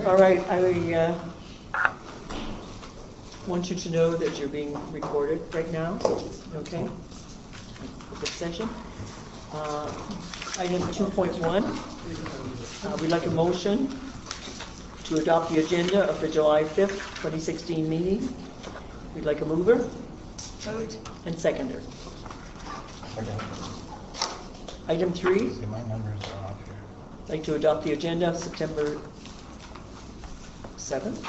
All right, I want you to know that you're being recorded right now, okay? This session. Item 2.1, we'd like a motion to adopt the agenda of the July 5th, 2016 meeting. We'd like a mover. Moved. And seconder. Item 3, My numbers are off here. I'd like to adopt the agenda of September 7th.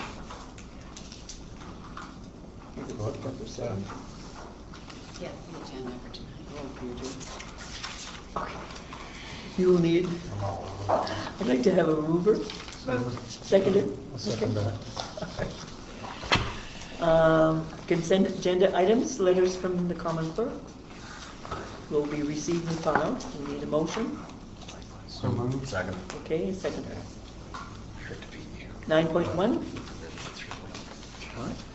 Is it September 7th? Yeah, the agenda for tonight. Oh, you do. Okay. You will need, I'd like to have a mover. Seconded. Second that. Consent agenda items, letters from the common clerk will be received and filed. We need a motion. So moved. Second. Okay, seconded. 9.1.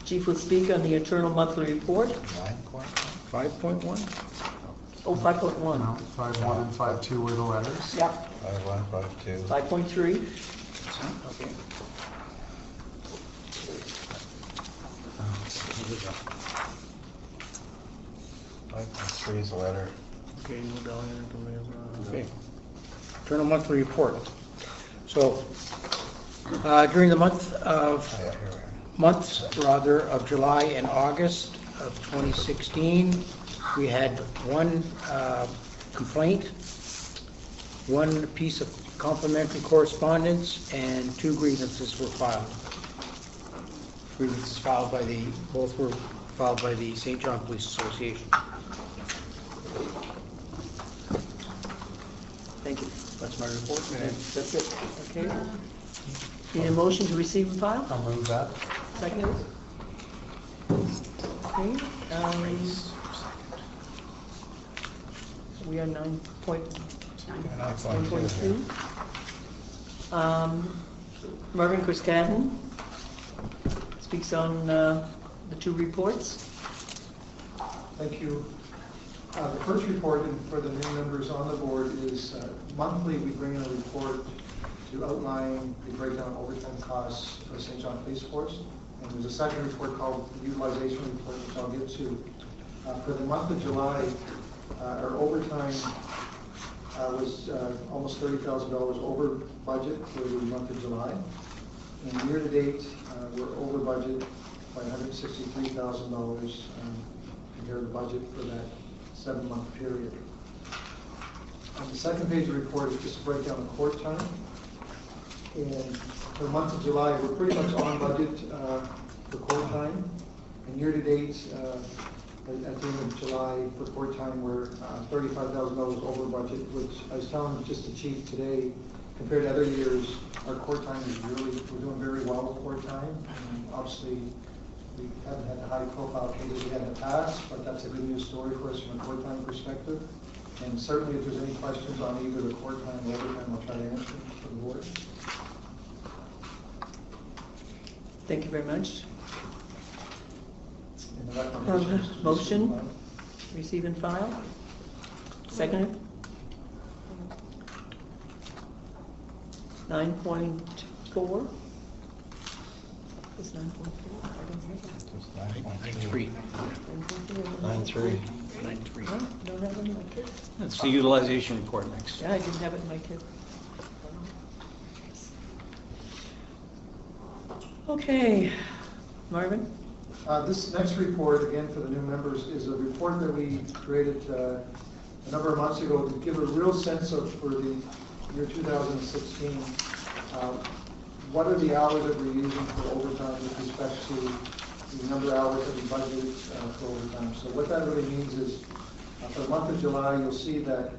Chief will speak on the internal monthly report. 5.1? Oh, 5.1. No, 5.1 and 5.2 were the letters. Yep. 5.1, 5.2. 5.3. Okay. 5.3 is a letter. Okay, no down here. Okay. Internal monthly report. So, during the months of July and August of 2016, we had one complaint, one piece of complimentary correspondence, and 2 grievances were filed. Grievances filed by both were filed by the St. John Police Association. Thank you. That's my report. That's it. Okay. Need a motion to receive and file? I'll move that. Second. Okay. We are 9.2. Marvin Christcaden speaks on the 2 reports. Thank you. The first report, and for the new members on the board, is monthly we bring in a report to outline the breakdown of overtime costs for St. John Police Force. And there's a second report called the utilization report, which I'll get to. For the month of July, our overtime was almost $30,000 over budget for the month of July. And year to date, we're over budget by $163,000 compared to budget for that 7-month period. On the second page of the report is just a breakdown of court time. And for the month of July, we're pretty much on budget for court time. And year to date, at the end of July, for court time, we're $35,000 over budget, which I was telling just the chief today, compared to other years, our court time is we're doing very well with court time. And obviously, we haven't had the high profile cases we had in the past, but that's a good news story for us from a court time perspective. And certainly if there's any questions on either the court time or overtime, I'll try to answer them for the board. Thank you very much. And the recommendation is to Motion, receive and file. Second. 9.4. It's 9.4. I don't have that. 9.3. 9.3. 9.3. Huh? Don't have it in my kit. That's the utilization report next. Yeah, I didn't have it in my kit. Okay, Marvin? This next report, again for the new members, is a report that we created a number of months ago to give a real sense of, for the year 2016, what are the hours that we're using for overtime with respect to the number of hours that we budgeted for overtime. So what that really means is, for the month of July, you'll see that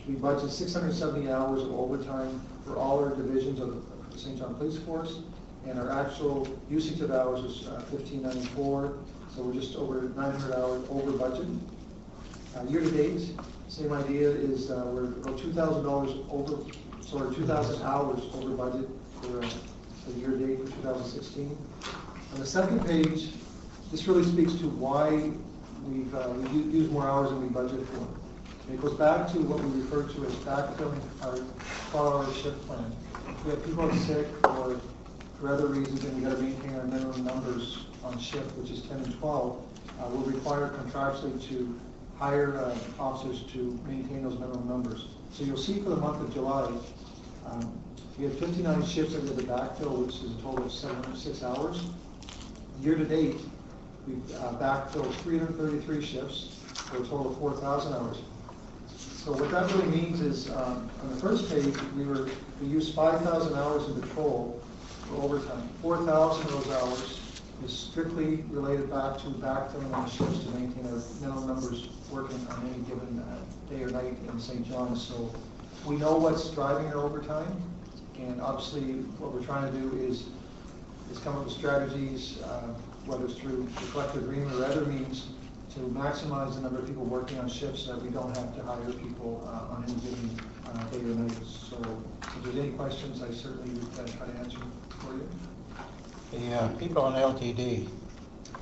we budgeted 670 hours of overtime for all our divisions of the St. John Police Force, and our actual usage of hours was 1,594, so we're just over 900 hours over budget. Year to date, same idea is we're about $2,000 over, sorry, 2,000 hours over budget for the year to date for 2016. On the second page, this really speaks to why we've used more hours than we budgeted for. It goes back to what we refer to as backfilling our 12-hour shift plan. we have people sick or for other reasons, and we got to maintain our minimum numbers on shift, which is 10 and 12, we're required contractually to hire officers to maintain those minimum numbers. So you'll see for the month of July, we had 59 shifts that we had to backfill, which is a total of 706 hours. Year to date, we've backfilled 333 shifts for a total of 4,000 hours. So what that really means is, on the first page, we used 5,000 hours in patrol for overtime. 4,000 of those hours is strictly related back to backfilling on shifts to maintain our minimum numbers working on any given day or night in St. John's. So we know what's driving our overtime, and obviously what we're trying to do is come up with strategies, whether it's through the collective agreement or other means, to maximize the number of people working on shifts so that we don't have to hire people on any given day or night. So if there's any questions, I certainly would try to answer for you. The people on LTD,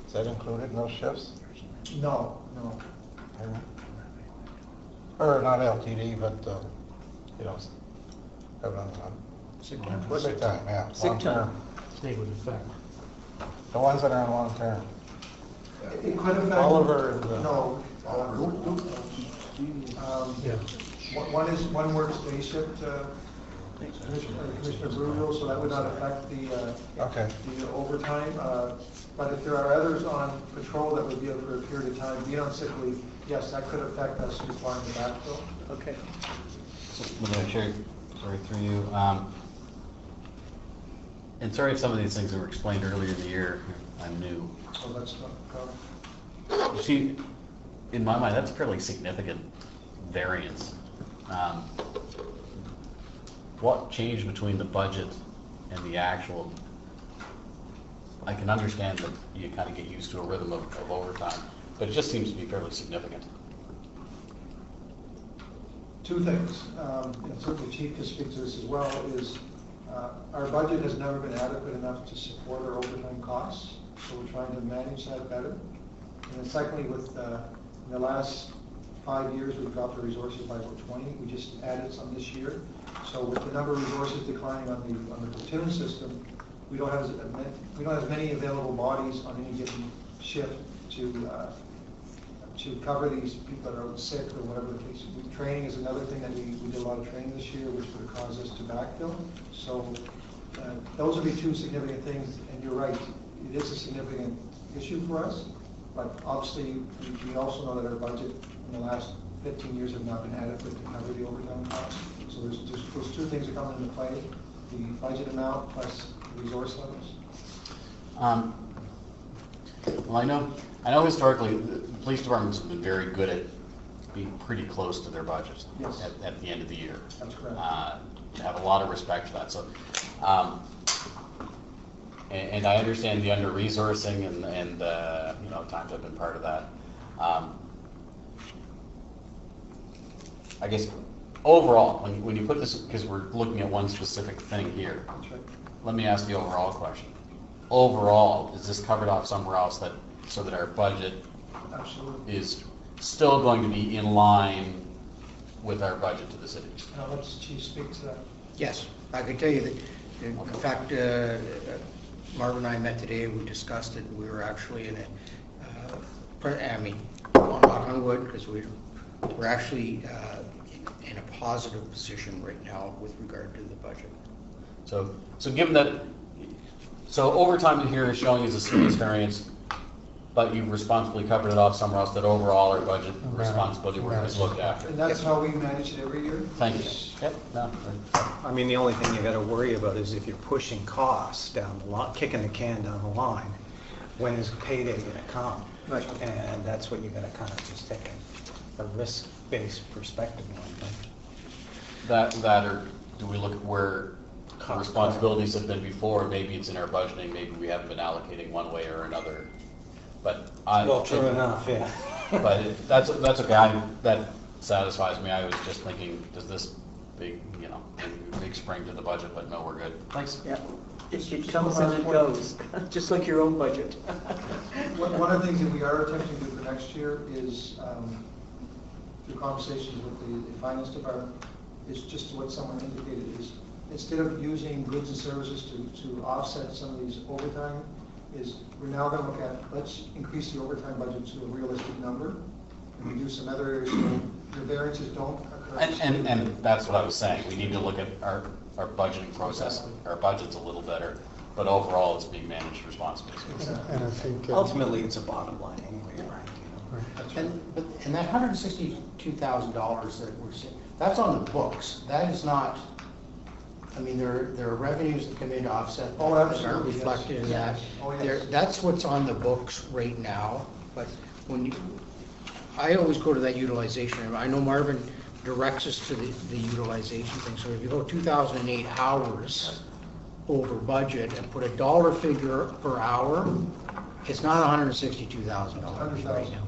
is that included in those shifts? No. Or not LTD, but, Sick time. sick time, yeah. Sick long time. term. They would affect. The ones that are on long term. It could affect. Oliver and, No. Yeah. One works day shift, Commissioner Bruno, so that would not affect Okay. the overtime. But if there are others on patrol that would be able for a period of time, being on sick leave, yes, that could affect us requiring the backfill. Okay. Madam Chair, sorry through you. And sorry if some of these things were explained earlier in the year. I'm new. So that's not, You see, in my mind, that's a fairly significant variance. What changed between the budget and the actual? I can understand that you kind of get used to a rhythm of overtime, but it just seems to be fairly significant. two things, and certainly Chief can speak to this as well, is our budget has never been adequate enough to support our overtime costs, so we're trying to manage that better. And then secondly, with in the last 5 years, we've dropped the resources by about 20. We just added some this year. So with the number of resources declining on the platoon system, we don't have as many available bodies on any given shift to cover these people that are sick or whatever the case. Training is another thing that we did a lot of training this year, which would have caused us to backfill. So those would be two significant things, and you're right, it is a significant issue for us, but obviously we also know that our budget in the last 15 years have not been adequate to cover the overtime costs. So there's those two things that come into play, the budget amount plus the resource levels. Well, I know historically, the police departments have been very good at being pretty close to their budget Yes. at the end of the year. That's correct. I have a lot of respect for that. So, and I understand the under-resourcing and times I've been part of that. I guess overall, when you put this, because we're looking at one specific thing here, That's right. let me ask the overall question. Overall, is this covered off somewhere else so that our budget Absolutely. is still going to be in line with our budget to the city? Now let's Chief speak to that. Yes, I can tell you that, in fact, Marvin and I met today, we discussed it, we were actually in knock on wood, because we're actually in a positive position right now with regard to the budget. So given that, so overtime in here is showing as a serious variance, but you've responsibly covered it off somewhere else, that overall our budget responsibility is looked after. And that's how we manage it every year. Thank you. Yep, no, I mean, the only thing you got to worry about is if you're pushing costs down the line, kicking the can down the line, when is payday going to come? Right. And that's what you got to kind of just take a risk-based perspective on. that or do we look at where the responsibilities have been before? Maybe it's in our budgeting, maybe we haven't been allocating one way or another. But Well, true enough, yeah. But that's okay. That satisfies me. I was just thinking, does this big spring to the budget? But no, we're good. Thanks. Yeah, it comes and it goes, just like your own budget. One of the things that we are attempting to do for next year is, through conversations with the finance department, is just what someone indicated, is instead of using goods and services to offset some of these overtime, is we're now going to look at, let's increase the overtime budget to a realistic number, and reduce some other areas so the variances don't occur. And that's what I was saying, we need to look at our budgeting process, our budget's a little better, but overall it's being managed responsibly. And I think, Ultimately, it's a bottom line anyway, right? And that $162,000 that we're seeing, that's on the books. That is not, I mean, there are revenues that come in to offset. Oh, that absolutely, aren't reflected in that. Oh, yes. That's what's on the books right now, but when you, I always go to that utilization. I know Marvin directs us to the utilization thing, so if you go 2,008 hours over budget and put a dollar figure per hour, it's not $162,000 right now.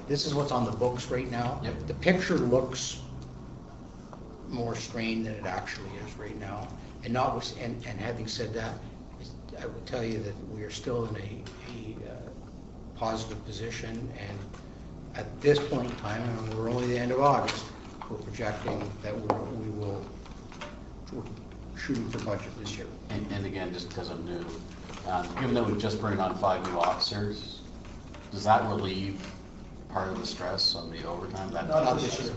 This is what's on the books right now. Yep. The picture looks more strained than it actually is right now. And having said that, I would tell you that we are still in a positive position, and at this point in time, and we're only the end of August, we're projecting that we're shooting for budget this year. And again, just because I'm new, given that we've just brought on 5 new officers, does that relieve part of the stress on the overtime? Not this year.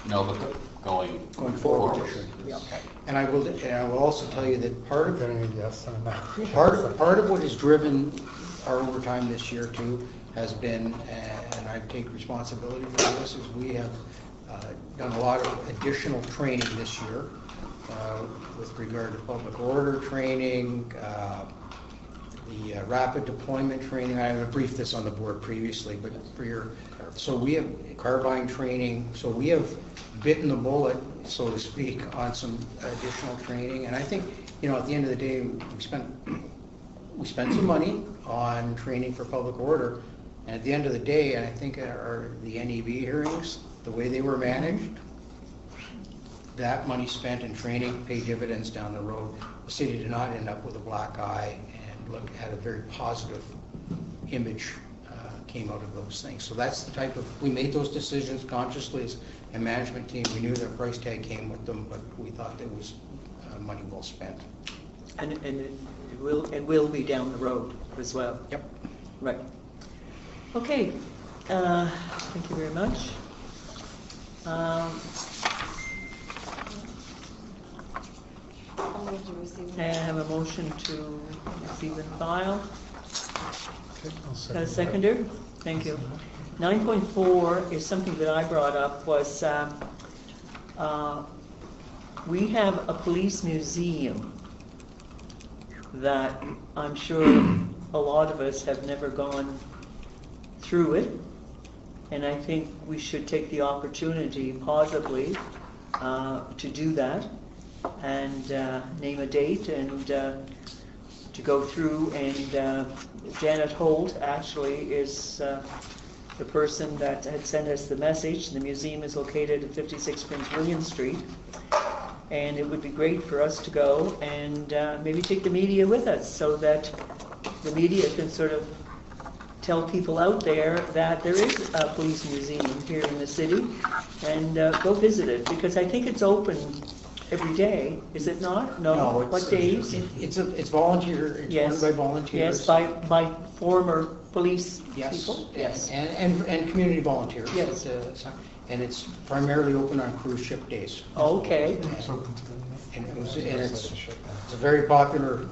No, but going Forward. Yeah. And I will also tell you that part of getting a yes and a no. Part of what has driven our overtime this year too has been, and I take responsibility for this, is we have done a lot of additional training this year with regard to public order training, the rapid deployment training. I have briefed this on the board previously, but so we have carbine training, so we have bitten the bullet, so to speak, on some additional training. And I think, at the end of the day, we spent some money on training for public order, and at the end of the day, and I think the NEB hearings, the way they were managed, that money spent in training paid dividends down the road. The city did not end up with a black eye and had a very positive image came out of those things. So that's the type of, we made those decisions consciously as a management team. We knew their price tag came with them, but we thought that was money well spent. And it will be down the road as well. Yep. Right. Okay. Thank you very much. I have a motion to receive and file. Okay, I'll Got a second that. seconder? Thank you. 9.4 is something that I brought up, was we have a police museum that I'm sure a lot of us have never gone through it, and I think we should take the opportunity possibly to do that and name a date and to go through, and Janet Holt actually is the person that had sent us the message. The museum is located at 56 Prince William Street, and it would be great for us to go and maybe take the media with us so that the media can sort of tell people out there that there is a police museum here in the city, and go visit it, because I think it's open every day, is it not? No. What days? It's volunteer. It's Yes. run by volunteers. Yes, by former police Yes. people. Yes. And community volunteers. Yes. And it's primarily open on cruise ship days. Okay. It's open to them. And it's a very popular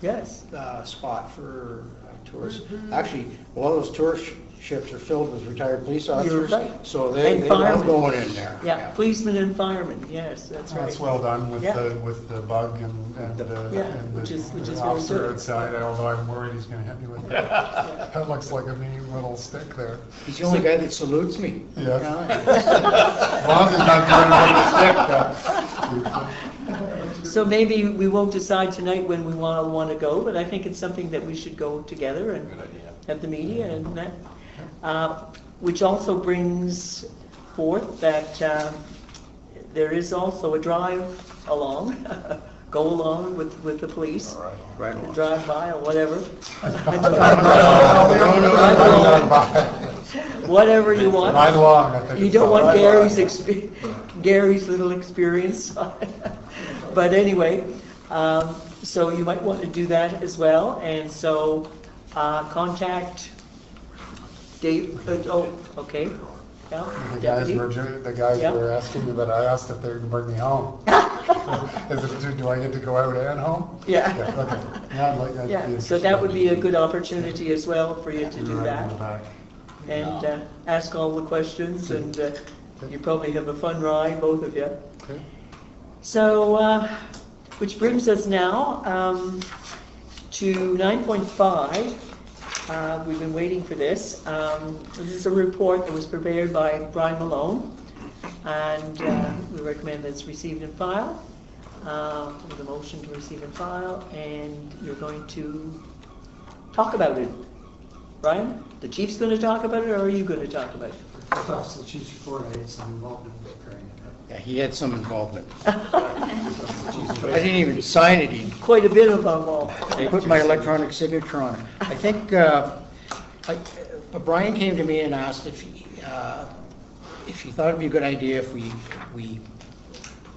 Yes. spot for tourists. Actually, a lot of those tourist ships are filled with retired police officers, right. so they And love firemen. going in there. Yeah, policemen and firemen. Yes, that's right. That's well done with Yeah. the bug and Yeah, and which is the very officer good. outside, although I'm worried he's gonna hit me with that. That looks like a mean little stick there. He's the only guy that salutes me. Yeah. As long as he's not doing it with a stick. So maybe we won't decide tonight when we want to go, but I think it's something that we should go together and Good idea. have the media and that. Which also brings forth that there is also a drive along, go along with the police. Right along. Drive by or whatever. Whatever you want. Ride along, I think. You it's don't called. want Ride Gary's along. Gary's little experience. But anyway, so you might want to do that as well, and so contact Dave, okay. Yeah, The guys deputy. Yeah. were asking me, but I asked if they would bring me home. Do I get to go out and home? Yeah. Okay. Yeah, I'd like that to be Yeah, so interesting. that would be a good opportunity as well for you to do Right in the that, back. and ask all the questions, and you probably have a fun ride, both of you. Okay. So, which brings us now to 9.5. We've been waiting for this. This is a report that was prepared by Brian Malone, and we recommend that it's received and filed. With a motion to receive and file, and you're going to talk about it. Brian, the chief's going to talk about it, or are you going to talk about it? That's the chief's report. I had some involvement in preparing it. Yeah, he had some involvement. I didn't even sign it, he Quite a bit of involvement. put my electronic signature on it. I think, Brian came to me and asked if he thought it'd be a good idea if we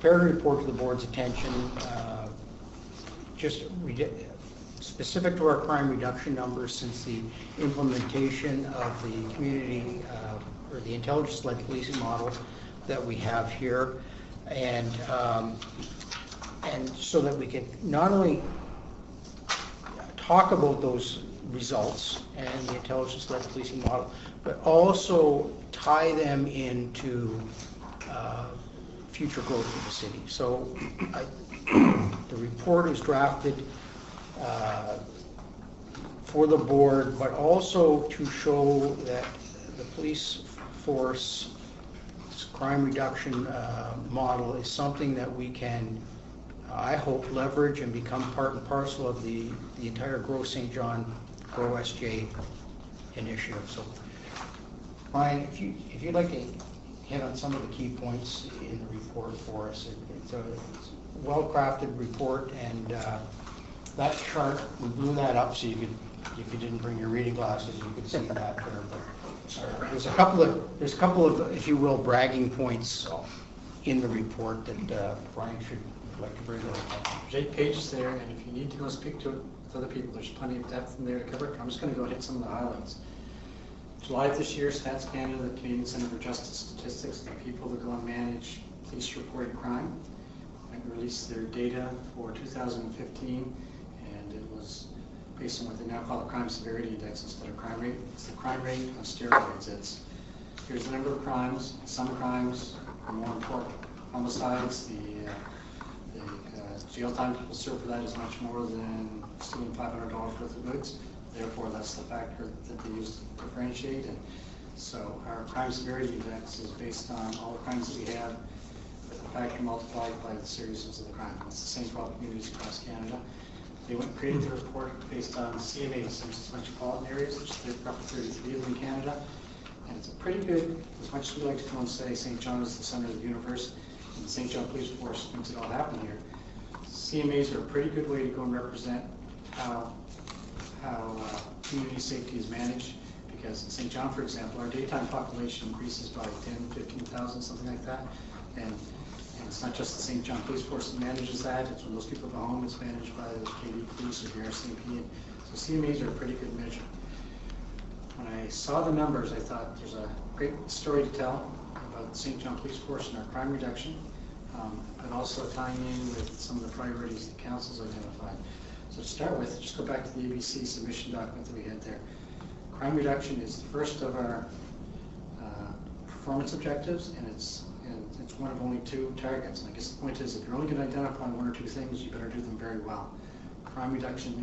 prepared a report to the board's attention, specific to our crime reduction numbers since the implementation of the community, or the intelligence-led policing model that we have here, and so that we can not only talk about those results and the intelligence-led policing model, but also tie them into future growth of the city. So the report is drafted for the board, but also to show that the police force crime reduction model is something that we can, I hope, leverage and become part and parcel of the entire Grow St. John, Grow SJ initiative. So, Brian, if you'd like to hit on some of the key points in the report for us. It's a well-crafted report, and that chart, we blew that up so you could, if you didn't bring your reading glasses, you could see that there. But there's a couple of, if you will, bragging points in the report that Brian should like to bring to the attention. There's 8 pages there, and if you need to go speak to it with other people, there's plenty of depth in there to cover. I'm just going to go hit some of the highlights. July of this year, Stats Canada, the Canadian Centre for Justice Statistics, the people that go and manage police reported crime, released their data for 2015, and it was based on what they now call the crime severity index instead of crime rate. It's the crime rate on steroids. It's here's the number of crimes. Some crimes are more important. Homicides, the jail time people serve for that is much more than stealing $500 worth of goods. Therefore, that's the factor that they use to differentiate. And so our crime severity index is based on all the crimes that we have with a factor multiplied by the seriousness of the crime. It's the same for all communities across Canada. They went and created the report based on CMAs, which is metropolitan areas, which is roughly 33 of them in Canada. And it's a pretty good, as much as we like to go and say St. John is the center of the universe, and the St. John Police Force makes it all happen here. CMAs are a pretty good way to go and represent how community safety is managed, because in St. John, for example, our daytime population increases by 10, 15,000, something like that. And it's not just the St. John Police Force that manages that, it's when those people go home, it's managed by the KD Police or the RCMP. And so CMAs are a pretty good measure. When I saw the numbers, I thought there's a great story to tell about the St. John Police Force and our crime reduction, but also tying in with some of the priorities the council's identified. So to start with, just go back to the ABC submission document that we had there. Crime reduction is the first of our performance objectives, and it's one of only 2 targets. And I guess the point is, if you're only going to identify 1 or 2 things, you better do them very well. Crime reduction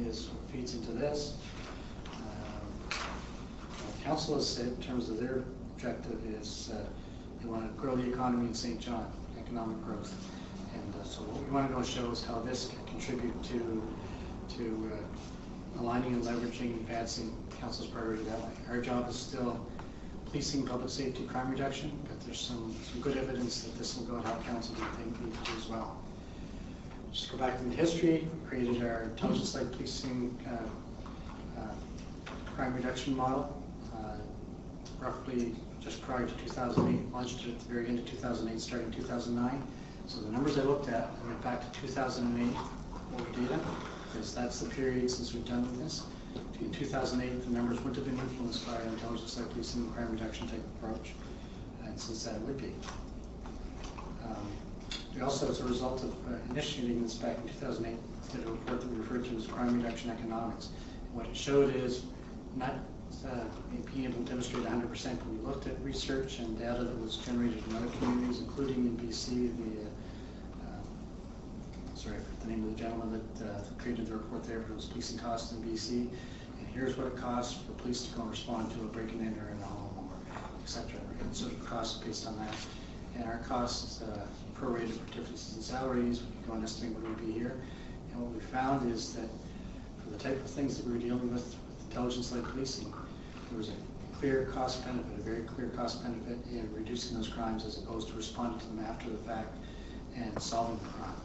feeds into this. Council has said, in terms of their objective, is they want to grow the economy in St. John, economic growth. And so what we want to go show is how this can contribute to aligning and leveraging and advancing council's priority that way. Our job is still policing, public safety, crime reduction, but there's some good evidence that this will go and help council do things we need to do as well. Just go back into history, we created our intelligence-led policing crime reduction model roughly just prior to 2008, launched it at the very end of 2008, starting 2009. So the numbers I looked at, I went back to 2008 old data, because that's the period since we've done this. In 2008, the numbers wouldn't have been influenced by an intelligence-led policing and crime reduction type approach, and since that would be. We also, as a result of initiating this back in 2008, did a report that we referred to as crime reduction economics. And what it showed is not being able to demonstrate 100%, but we looked at research and data that was generated in other communities, including in BC. Sorry, I forgot the name of the gentleman that created the report there, but it was policing costs in BC. And here's what it costs for police to go and respond to a break-and-enter in a home, or et cetera. And so the costs based on that. And our costs prorated for differences in salaries, we can go and estimate what it would be here. And what we found is that for the type of things that we were dealing with intelligence-led policing, there was a clear cost benefit, a very clear cost benefit in reducing those crimes as opposed to responding to them after the fact and solving the crime.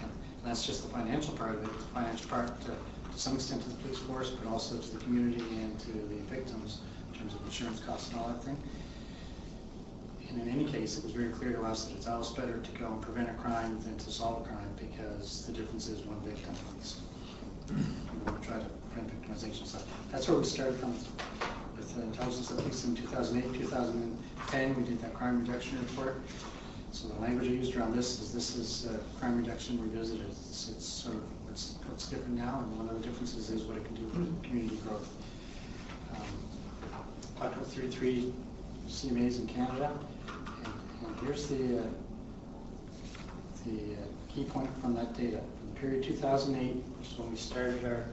And that's just the financial part of it. The financial part to some extent to the police force, but also to the community and to the victims in terms of insurance costs and all that thing. And in any case, it was very clear to us that it's always better to go and prevent a crime than to solve a crime, because the difference is one victim. We'll try to prevent victimization. So that's where we started from with intelligence at least in 2008, 2010. We did that crime reduction report. So the language I used around this is crime reduction revisited. It's sort of what's different now, and one of the differences is what it can do for community growth. Talked about 33 CMAs in Canada, and here's the key point from that data. From the period 2008, which is when we started our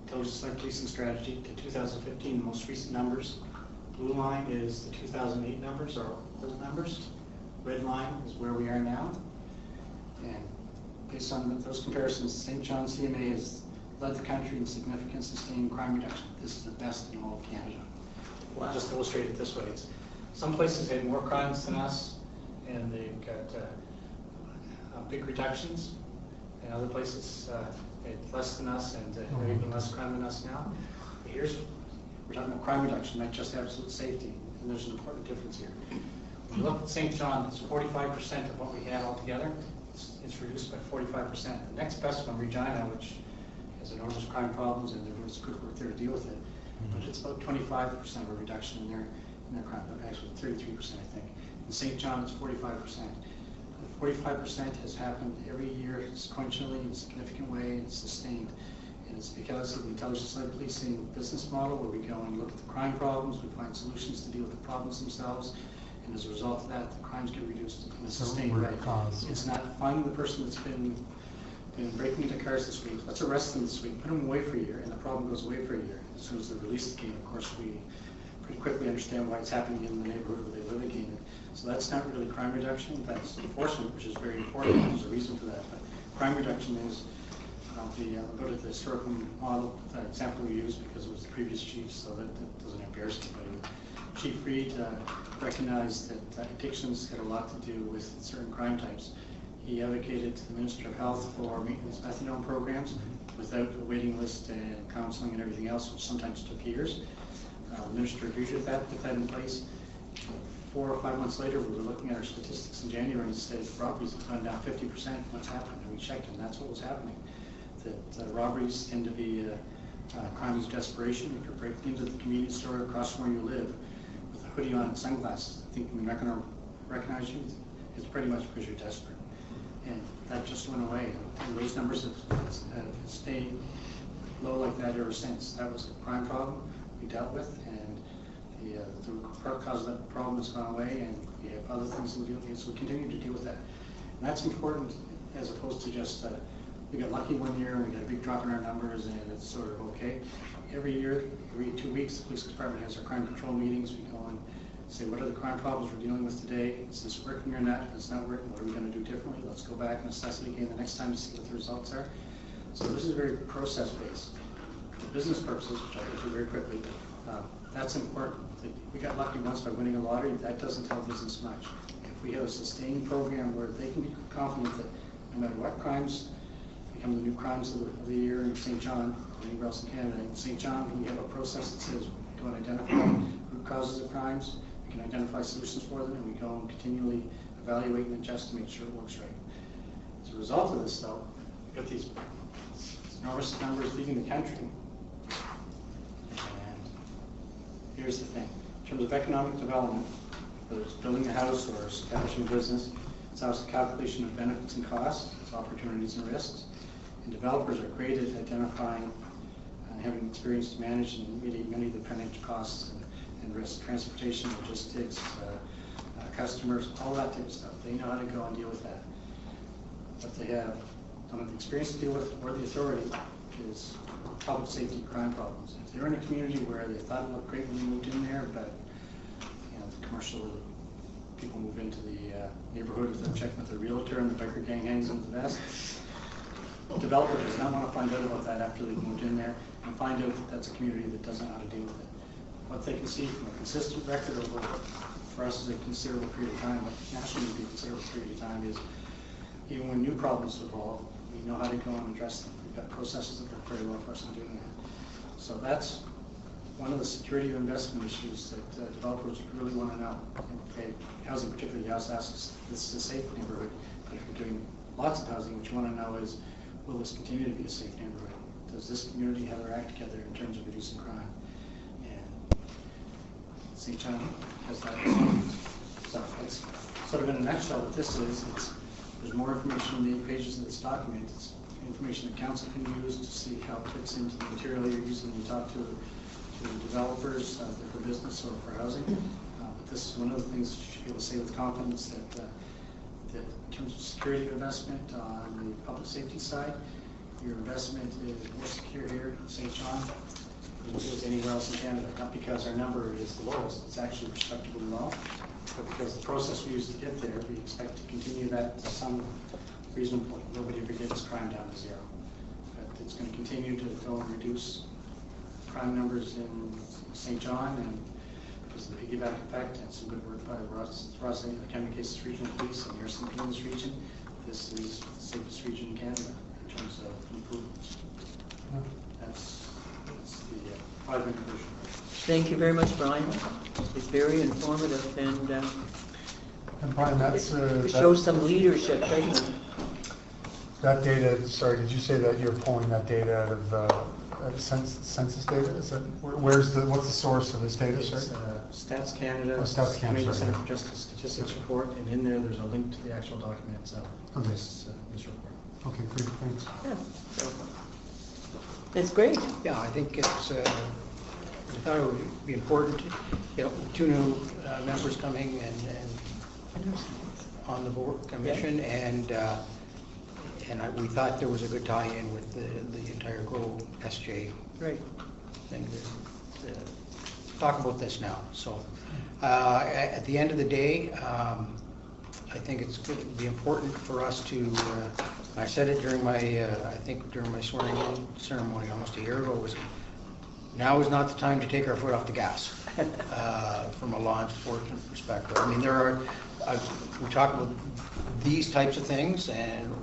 intelligence-led policing strategy, to 2015, the most recent numbers. Blue line is the 2008 numbers, or those numbers. Red line is where we are now. And based on those comparisons, St. John CMA has led the country in significant sustained crime reduction. This is the best in all of Canada. I'll just illustrate it this way. Some places had more crimes than us, and they've got big reductions, and other places had less than us, and have even less crime than us now. But we're talking about crime reduction, not just absolute safety, and there's an important difference here. When you look at St. John, it's 45% of what we had altogether. It's reduced by 45%. The next best one, Regina, which has enormous crime problems, and there was good work there to deal with it. But it's about 25% of a reduction in their crime, actually 33%, I think. In St. John, it's 45%. 45% has happened every year sequentially in a significant way, and sustained. And it's because of the intelligence-led policing business model, where we go and look at the crime problems, we find solutions to deal with the problems themselves, and as a result of that, the crimes get reduced in a sustained way. It's not finding the person that's been breaking into cars this week, let's arrest them this week, put them away for a year, and the problem goes away for a year. As soon as they're released again, of course, we pretty quickly understand why it's happening in the neighborhood where they live again. So that's not really crime reduction, that's enforcement, which is very important. There's a reason for that. But crime reduction is, I'll go to the historical model, the example we used because it was the previous chief, so that doesn't embarrass anybody. Chief Reed recognized that addictions had a lot to do with certain crime types. He advocated to the Minister of Health for maintenance methadone programs without a waiting list and counseling and everything else, which sometimes took years. The Minister agreed with that, put that in place. 4 or 5 months later, we were looking at our statistics in January and said robberies have gone down 50%. What's happened? And we checked, and that's what was happening. That robberies tend to be crimes of desperation. If you're breaking into the convenience store across from where you live with a hoodie on and sunglasses, thinking they're not going to recognize you, it's pretty much because you're desperate. And that just went away. And those numbers have stayed low like that ever since. That was a crime problem we dealt with, and the cause of that problem has gone away, and we have other things we're dealing with, so we continue to deal with that. And that's important, as opposed to just we got lucky one year and we got a big drop in our numbers and it's sort of okay. Every year, every 2 weeks, the police department has our crime control meetings. We go and say, what are the crime problems we're dealing with today? Is this working or not? If it's not working, what are we going to do differently? Let's go back and assess it again the next time to see what the results are. So this is very process-based. For business purposes, which I'll get to very quickly, that's important. We got lucky once by winning a lottery. That doesn't tell business much. If we have a sustained program where they can be confident that no matter what crimes become the new crimes of the year in St. John, or anywhere else in Canada, in St. John, we have a process that says we go and identify root causes of crimes, can identify solutions for them, and we go and continually evaluate and adjust to make sure it works right. As a result of this, though, we've got these enormous numbers leaving the country. And here's the thing. In terms of economic development, whether it's building a house or establishing a business, it's also a calculation of benefits and costs, it's opportunities and risks. And developers are great at identifying and having experience to manage and mitigate many of the financial costs and risks, transportation, logistics, customers, all that type of stuff. They know how to go and deal with that. What they have don't have the experience to deal with, or the authority, is public safety crime problems. If they're in a community where they thought it looked great when they moved in there, but the commercial people move into the neighborhood without checking with their realtor, and the biker gang hangs into the vest. The developer does not want to find out about that after they've moved in there, and find out that that's a community that doesn't know how to deal with it. What they can see from a consistent record over, for us, is a considerable period of time, but nationally would be a considerable period of time, is even when new problems evolve, we know how to go and address them. We've got processes that work very well for us in doing that. So that's one of the security of investment issues that developers really want to know. Okay, housing, particularly, you also ask us, this is a safe neighborhood, but if you're doing lots of housing, what you want to know is, will this continue to be a safe neighborhood? Does this community have their act together in terms of reducing crime? And St. John has that. So it's sort of in a nutshell what this is. There's more information in the 8 pages of this document. It's information that council can use to see how it fits into the material you're using when you talk to developers, for business or for housing. But this is one of the things that you should be able to say with confidence that in terms of security of investment on the public safety side, your investment is more secure here in St. John than it is anywhere else in Canada. Not because our number is the lowest, it's actually respectably low, but because the process we use to get there, we expect to continue that to some reasonable point. Nobody ever gets crime down to zero. But it's going to continue to go and reduce crime numbers in St. John, and because of the piggyback effect and some good work by Ross County Cases Regional Police and the RCMP in this region, this is the safest region in Canada in terms of improvements. That's the 5-minute version. Thank you very much, Brian. It's very informative, and Brian, it shows some leadership, doesn't it? that data, sorry, did you say that you're pulling that data out of census data? Is that, what's the source of this data, It's sorry? Stats Canada, Oh, Stats Canada, Canadian sorry. Center for Justice Statistics report, and in there's a link to the actual document itself, Okay. this report. Okay, great, thanks. Yeah. So, it's great. Yeah, I think it's, we thought it would be important, 2 new members coming and on the board commission, and we thought there was a good tie-in with the entire GROW SJ Right. thing to talk about this now. So at the end of the day, I think it's going to be important for us to, I said it during my, I think during my swearing-in ceremony almost a year ago, was now is not the time to take our foot off the gas from a law enforcement perspective. I mean, there are, we talk about these types of things, and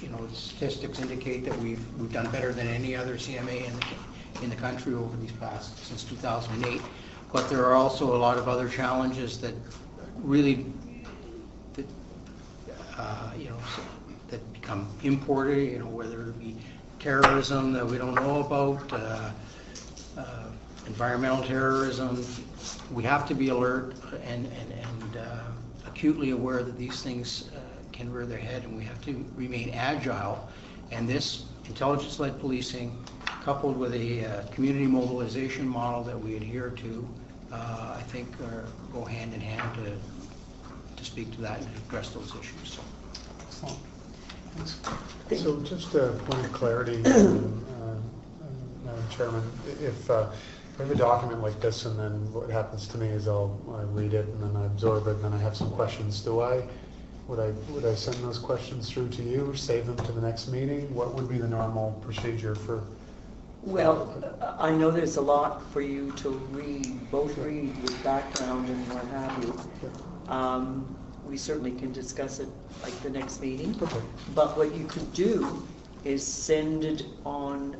the statistics indicate that we've done better than any other CMA in the country over these past, since 2008. But there are also a lot of other challenges that really, that become imported, whether it be terrorism that we don't know about, environmental terrorism. We have to be alert and acutely aware that these things can rear their head, and we have to remain agile. And this intelligence-led policing, coupled with a community mobilization model that we adhere to, I think go hand in hand to speak to that and address those issues. Excellent. Thanks. So just a point of clarity, Madam Chairman, if we have a document like this, and then what happens to me is I read it and then I absorb it, and then I have some questions. Would I send those questions through to you, save them to the next meeting? What would be the normal procedure for? Well, I know there's a lot for you to read, both read with background and what have you. We certainly can discuss it like the next meeting. Okay. But what you could do is send it on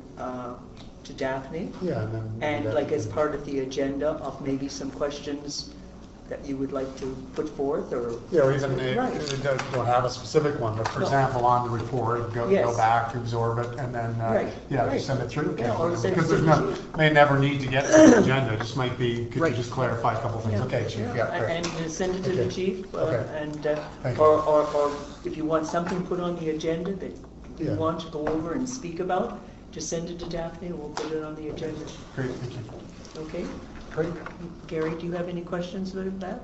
to Daphne. Yeah, and then And like as part of the agenda of maybe some questions that you would like to put forth, or? Yeah, or even Right. it don't have a specific one, but for No. example, on the report, go Yes. back, absorb it, and then, Right, yeah, right. just send it through. Yeah, or send it Because to there's the no, chief. may never need to get to the agenda, it just might be, could you Right. just clarify a couple things? Okay, chief, yeah, great. And send it to the Okay. chief, Okay. and, Thank you. or if you want something put on the agenda that you Yeah. want to go over and speak about, just send it to Daphne, and we'll put it on the agenda, Great, thank you. okay? Great. Gary, do you have any questions about that?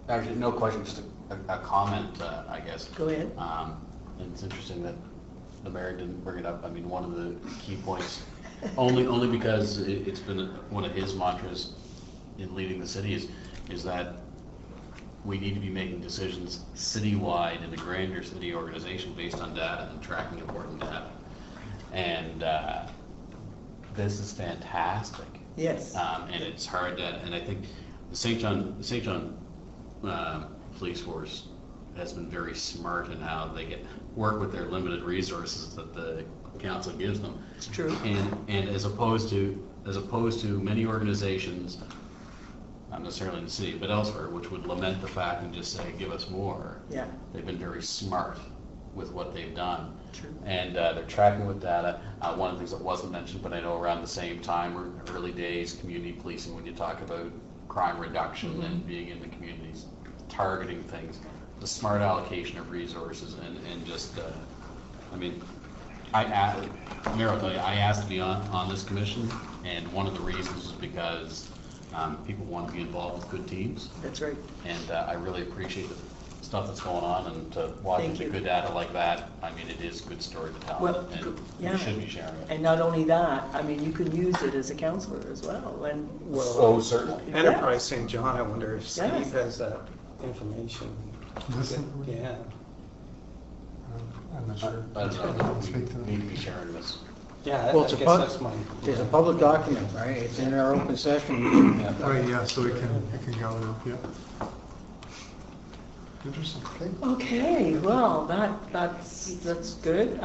Actually, no question, just a comment, I guess. Go ahead. And it's interesting that the mayor didn't bring it up. I mean, one of the key points, only because it's been one of his mantras in leading the city is that we need to be making decisions citywide in a grander city organization based on data and tracking important data. And this is fantastic. Yes. And it's hard to, and I think the St. John Police Force has been very smart in how they work with their limited resources that the council gives them. It's true. And as opposed to many organizations, not necessarily in the city, but elsewhere, which would lament the fact and just say, give us more. Yeah. They've been very smart with what they've done. True. And they're tracking with data. One of the things that wasn't mentioned, but I know around the same time, or early days, community policing, when you talk about crime reduction and being in the communities, targeting things, the smart allocation of resources, and just, I mean, Mayor, I'll tell you, I asked to be on this commission, and one of the reasons is because people want to be involved with good teams. That's right. And I really appreciate the stuff that's going on, and to watch Thank the you. good data like that. I mean, it is good story to tell, Well, and yeah. we should be sharing it. And not only that, I mean, you can use it as a counselor as well, and. Oh, certainly. Enterprise St. John, I wonder if Steve Yes. has that information. Listen. Yeah. I'm not sure. I don't know, I'll we speak to them. need to be sharing this. Yeah, Well, I it's a guess pub- that's my. It's a public document, right? It's in our open session. Right, yeah, so it can go now, yeah. Interesting, okay. Okay, well, that's good.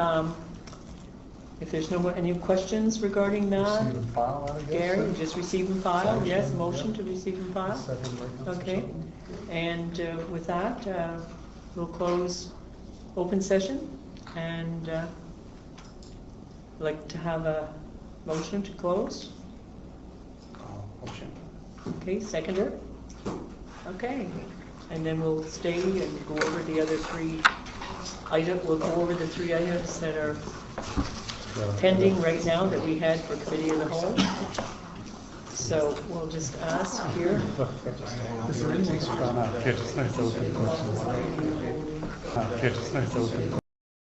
If there's any questions regarding that, Receive and file, I guess. Gary, just receive and file, Sanction, yes, motion yeah. to receive and file? Second by Councilor Okay, Shelton. and with that, we'll close open session, and like to have a motion to close. Motion. Okay, seconder? Okay, and then we'll stay and go over the other three items, we'll go over the three items that are pending right now that we had for committee of the whole. So we'll just ask here. Is there anything? Just nice open. Just nice open.